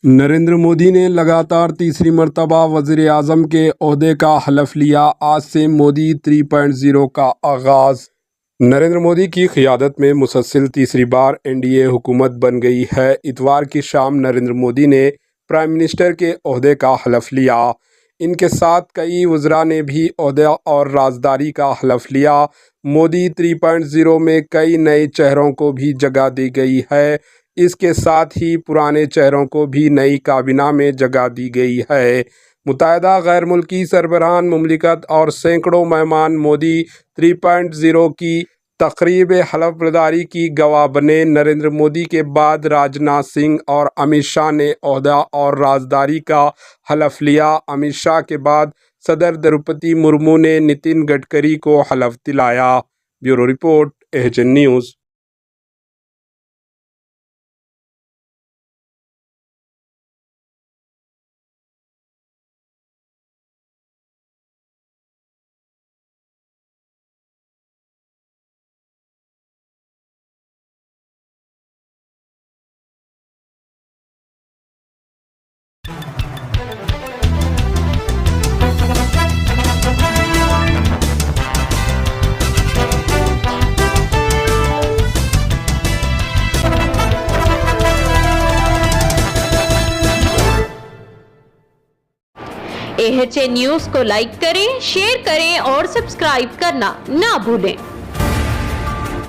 नरेंद्र मोदी ने लगातार तीसरी मर्तबा वज़ीर आज़म के ओहदे का हलफ लिया। आज से मोदी 3.0 का आगाज़। नरेंद्र मोदी की क़ियादत में मुसलसल तीसरी बार एनडीए हुकूमत बन गई है। इतवार की शाम नरेंद्र मोदी ने प्राइम मिनिस्टर के ओहदे का हलफ लिया। इनके साथ कई वज़रा ने भी ओहदा और राजदारी का हलफ लिया। मोदी 3.0 में कई नए चेहरों को भी जगह दी गई है। इसके साथ ही पुराने चेहरों को भी नई काबीना में जगह दी गई है। मुत्तहिदा गैर मुल्की सरबराहान मुमलिकत और सैकड़ों मेहमान मोदी 3.0 की तकरीब हलफ बर्दारी की गवाह बने। नरेंद्र मोदी के बाद राजनाथ सिंह और अमित शाह ने ओहदा और राजदारी का हलफ लिया। अमित शाह के बाद सदर द्रौपदी मुर्मू ने नितिन गडकरी को हलफ दिलाया। Bureau report, HN news. HN news को लाइक करें, शेयर करें और सब्सक्राइब करना ना भूलें।